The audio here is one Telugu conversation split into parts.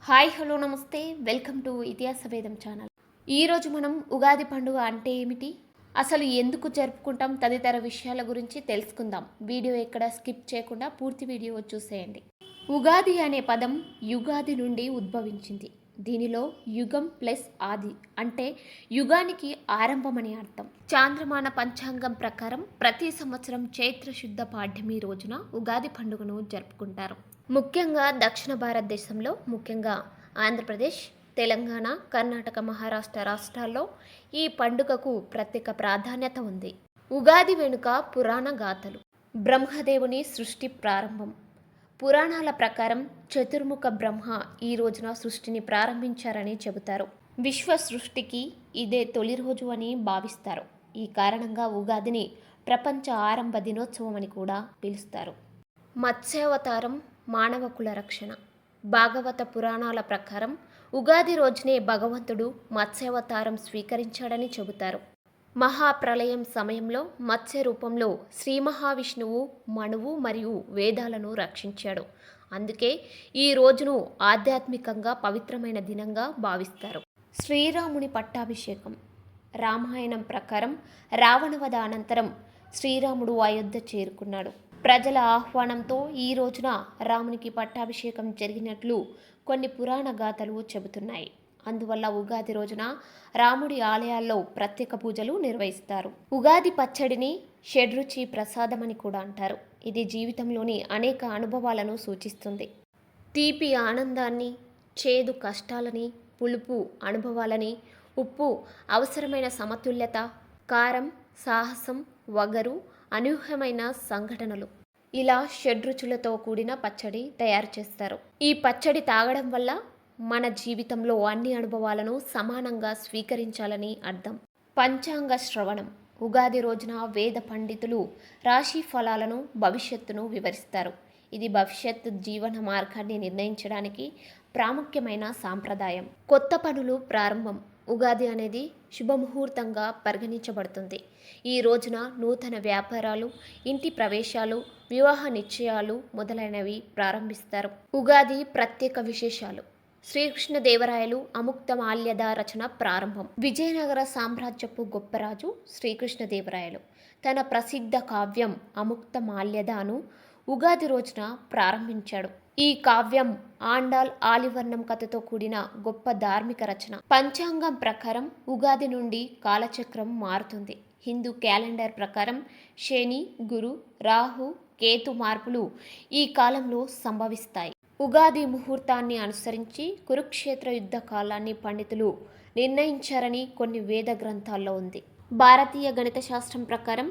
హాయ్ హలో నమస్తే వెల్కమ్ టు ఇతిహాస వేదం ఛానల్. ఈరోజు మనం ఉగాది పండుగ అంటే ఏమిటి, అసలు ఎందుకు జరుపుకుంటాం తదితర విషయాల గురించి తెలుసుకుందాం. వీడియో ఎక్కడ స్కిప్ చేయకుండా పూర్తి వీడియో చూసేయండి. ఉగాది అనే పదం యుగాది నుండి ఉద్భవించింది. దీనిలో యుగం ప్లస్ ఆది అంటే యుగానికి ఆరంభం అని అర్థం. చాంద్రమాన పంచాంగం ప్రకారం ప్రతి సంవత్సరం చైత్ర శుద్ధ పాడ్యమి రోజున ఉగాది పండుగను జరుపుకుంటారు. ముఖ్యంగా దక్షిణ భారతదేశంలో, ముఖ్యంగా ఆంధ్రప్రదేశ్, తెలంగాణ, కర్ణాటక, మహారాష్ట్ర రాష్ట్రాల్లో ఈ పండుగకు ప్రత్యేక ప్రాధాన్యత ఉంది. ఉగాది వెనుక పురాణ గాథలు. బ్రహ్మదేవుని సృష్టి ప్రారంభం. పురాణాల ప్రకారం చతుర్ముఖ బ్రహ్మ ఈ రోజున సృష్టిని ప్రారంభించారని చెబుతారు. విశ్వ సృష్టికి ఇదే తొలి రోజు అని భావిస్తారు. ఈ కారణంగా ఉగాదిని ప్రపంచ ఆరంభ దినోత్సవం అని కూడా పిలుస్తారు. మత్స్యావతారం, మానవ కుల రక్షణ. భాగవత పురాణాల ప్రకారం ఉగాది రోజునే భగవంతుడు మత్స్యావతారం స్వీకరించాడని చెబుతారు. మహాప్రళయం సమయంలో మత్స్య రూపంలో శ్రీ మహావిష్ణువు మనువు మరియు వేదాలను రక్షించాడు. అందుకే ఈ రోజును ఆధ్యాత్మికంగా పవిత్రమైన దినంగా భావిస్తారు. శ్రీరాముని పట్టాభిషేకం. రామాయణం ప్రకారం రావణవధ అనంతరం శ్రీరాముడు అయోధ్య చేరుకున్నాడు. ప్రజల ఆహ్వానంతో ఈ రోజున రామునికి పట్టాభిషేకం జరిగినట్లు కొన్ని పురాణ గాథలు చెబుతున్నాయి. అందువల్ల ఉగాది రోజున రాముడి ఆలయాల్లో ప్రత్యేక పూజలు నిర్వహిస్తారు. ఉగాది పచ్చడిని షడ్రుచి ప్రసాదమని కూడా అంటారు. ఇది జీవితంలోని అనేక అనుభవాలను సూచిస్తుంది. తీపి ఆనందాన్ని, చేదు కష్టాలని, పులుపు అనుభవాలని, ఉప్పు అవసరమైన సమతుల్యత, కారం సాహసం, వగరు అనూహ్యమైన సంఘటనలు, ఇలా షడ్రుచులతో కూడిన పచ్చడి తయారు చేస్తారు. ఈ పచ్చడి తాగడం వల్ల మన జీవితంలో అన్ని అనుభవాలను సమానంగా స్వీకరించాలని అర్థం. పంచాంగ శ్రవణం. ఉగాది రోజున వేద పండితులు రాశి ఫలాలను, భవిష్యత్తును వివరిస్తారు. ఇది భవిష్యత్ జీవన మార్గాన్ని నిర్ణయించడానికి ప్రాముఖ్యమైన సాంప్రదాయం. కొత్త పనులు ప్రారంభం. ఉగాది అనేది శుభముహూర్తంగా పరిగణించబడుతుంది. ఈ రోజున నూతన వ్యాపారాలు, ఇంటి ప్రవేశాలు, వివాహ నిశ్చయాలు మొదలైనవి ప్రారంభిస్తారు. ఉగాది ప్రత్యేక విశేషాలు. శ్రీకృష్ణదేవరాయలు అముక్తమాల్యద రచన ప్రారంభం. విజయనగర సామ్రాజ్యపు గొప్పరాజు శ్రీకృష్ణదేవరాయలు తన ప్రసిద్ధ కావ్యం అముక్తమాల్యదను ఉగాది రోజున ప్రారంభించాడు. ఈ కావ్యం ఆండాల్ ఆలివర్ణం కథతో కూడిన గొప్ప ధార్మిక రచన. పంచాంగం ప్రకారం ఉగాది నుండి కాలచక్రం మారుతుంది. హిందూ క్యాలెండర్ ప్రకారం శని, గురు, రాహు, కేతు మార్పులు ఈ కాలంలో సంభవిస్తాయి. ఉగాది ముహూర్తాన్ని అనుసరించి కురుక్షేత్ర యుద్ధ కాలాన్ని పండితులు నిర్ణయించారని కొన్ని వేద గ్రంథాల్లో ఉంది. భారతీయ గణిత శాస్త్రం ప్రకారం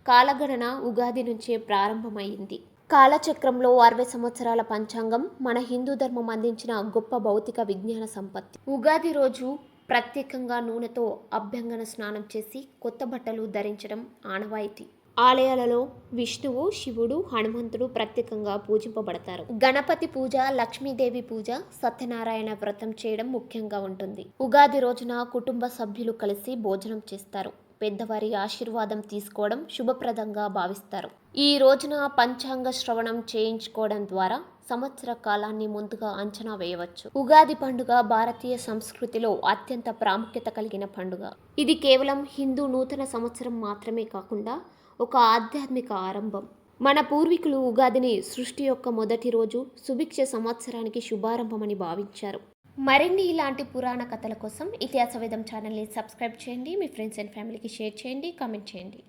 కాలగణన ఉగాది నుంచే ప్రారంభమైంది. కాలచక్రంలో 60 సంవత్సరాల పంచాంగం మన హిందూ ధర్మం అందించిన గొప్ప భౌతిక విజ్ఞాన సంపత్తి. ఉగాది రోజు ప్రత్యేకంగా నూనెతో అభ్యంగన స్నానం చేసి కొత్త బట్టలు ధరించడం ఆనవాయితీ. ఆలయాలలో విష్ణువు, శివుడు, హనుమంతుడు ప్రత్యేకంగా పూజింపబడతారు. గణపతి పూజ, లక్ష్మీదేవి పూజ, సత్యనారాయణ వ్రతం చేయడం ముఖ్యంగా ఉంటుంది. ఉగాది రోజున కుటుంబ సభ్యులు కలిసి భోజనం చేస్తారు. పెద్దవారి ఆశీర్వాదం తీసుకోవడం శుభప్రదంగా భావిస్తారు. ఈ రోజున పంచాంగ శ్రవణం చేయించుకోవడం ద్వారా సంవత్సర కాలాన్ని ముందుగా అంచనా వేయవచ్చు. ఉగాది పండుగ భారతీయ సంస్కృతిలో అత్యంత ప్రాముఖ్యత కలిగిన పండుగ. ఇది కేవలం హిందూ నూతన సంవత్సరం మాత్రమే కాకుండా ఒక ఆధ్యాత్మిక ఆరంభం. మన పూర్వీకులు ఉగాదిని సృష్టి యొక్క మొదటి రోజు, సుభిక్ష సంవత్సరానికి శుభారంభమని భావించారు. మరిన్ని ఇలాంటి పురాణ కథల కోసం ఇతిహాస వేదం ఛానల్ని సబ్స్క్రైబ్ చేయండి. మీ ఫ్రెండ్స్ అండ్ ఫ్యామిలీకి షేర్ చేయండి, కామెంట్ చేయండి.